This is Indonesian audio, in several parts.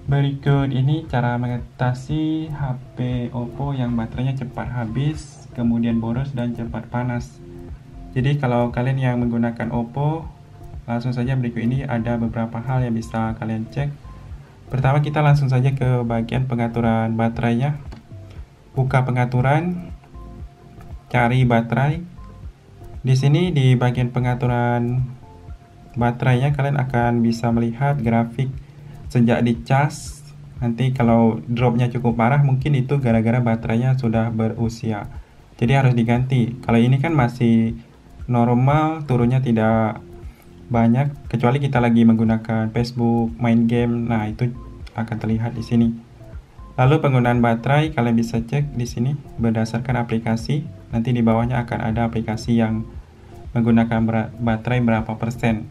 Berikut ini cara mengatasi HP Oppo yang baterainya cepat habis, kemudian boros dan cepat panas. Jadi kalau kalian yang menggunakan Oppo, langsung saja berikut ini ada beberapa hal yang bisa kalian cek. Pertama, kita langsung saja ke bagian pengaturan baterainya. Buka pengaturan, cari baterai. Di sini di bagian pengaturan baterainya kalian akan bisa melihat grafik sejak dicas. Nanti kalau dropnya cukup parah, mungkin itu gara-gara baterainya sudah berusia, jadi harus diganti. Kalau ini kan masih normal, turunnya tidak banyak, kecuali kita lagi menggunakan Facebook, main game, nah itu akan terlihat di sini. Lalu penggunaan baterai kalian bisa cek di sini berdasarkan aplikasi. Nanti di bawahnya akan ada aplikasi yang menggunakan baterai berapa persen.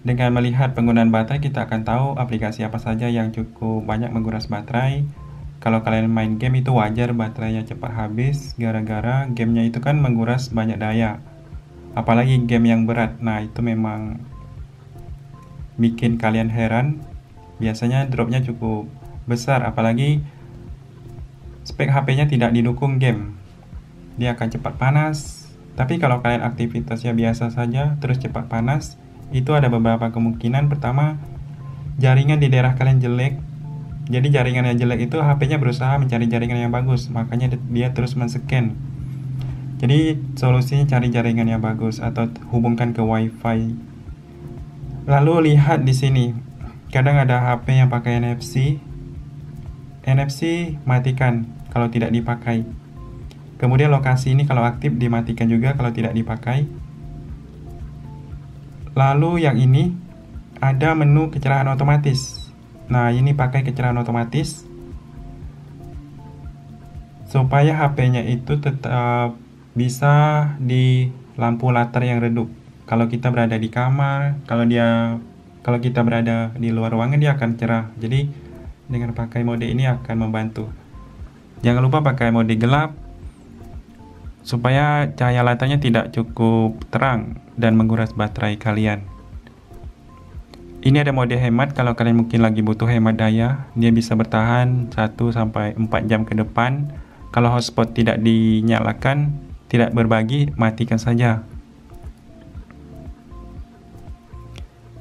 Dengan melihat penggunaan baterai, kita akan tahu aplikasi apa saja yang cukup banyak menguras baterai. Kalau kalian main game, itu wajar baterainya cepat habis, gara-gara gamenya itu kan menguras banyak daya. Apalagi game yang berat, nah itu memang bikin kalian heran. Biasanya dropnya cukup besar, apalagi spek HP-nya tidak didukung game. Dia akan cepat panas. Tapi kalau kalian aktivitasnya biasa saja, terus cepat panas, itu ada beberapa kemungkinan. Pertama, jaringan di daerah kalian jelek. Jadi jaringan yang jelek itu HP-nya berusaha mencari jaringan yang bagus, makanya dia terus men-scan. Jadi solusinya cari jaringan yang bagus atau hubungkan ke WiFi. Lalu lihat di sini, kadang ada HP yang pakai NFC. NFC matikan kalau tidak dipakai. Kemudian lokasi ini kalau aktif dimatikan juga kalau tidak dipakai. Lalu yang ini ada menu kecerahan otomatis. Nah, ini pakai kecerahan otomatis supaya HP-nya itu tetap bisa di lampu latar yang redup. Kalau kita berada di kamar, kalau kita berada di luar ruangan, dia akan cerah. Jadi dengan pakai mode ini akan membantu. Jangan lupa pakai mode gelap supaya cahaya latarnya tidak cukup terang dan menguras baterai kalian. Ini ada mode hemat. Kalau kalian mungkin lagi butuh hemat daya, dia bisa bertahan 1-4 jam ke depan. Kalau hotspot tidak dinyalakan, tidak berbagi, matikan saja.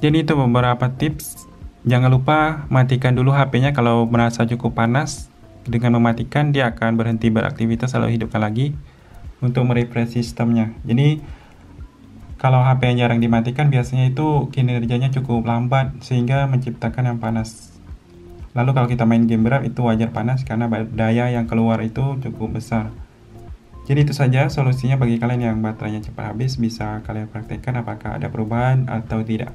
Jadi itu beberapa tips. Jangan lupa matikan dulu HP-nya kalau merasa cukup panas. Dengan mematikan, dia akan berhenti beraktivitas lalu hidupkan lagi untuk merefresh sistemnya. Jadi kalau HP yang jarang dimatikan, biasanya itu kinerjanya cukup lambat sehingga menciptakan yang panas. Lalu kalau kita main game berat, itu wajar panas karena daya yang keluar itu cukup besar. Jadi itu saja solusinya bagi kalian yang baterainya cepat habis. Bisa kalian praktekkan apakah ada perubahan atau tidak.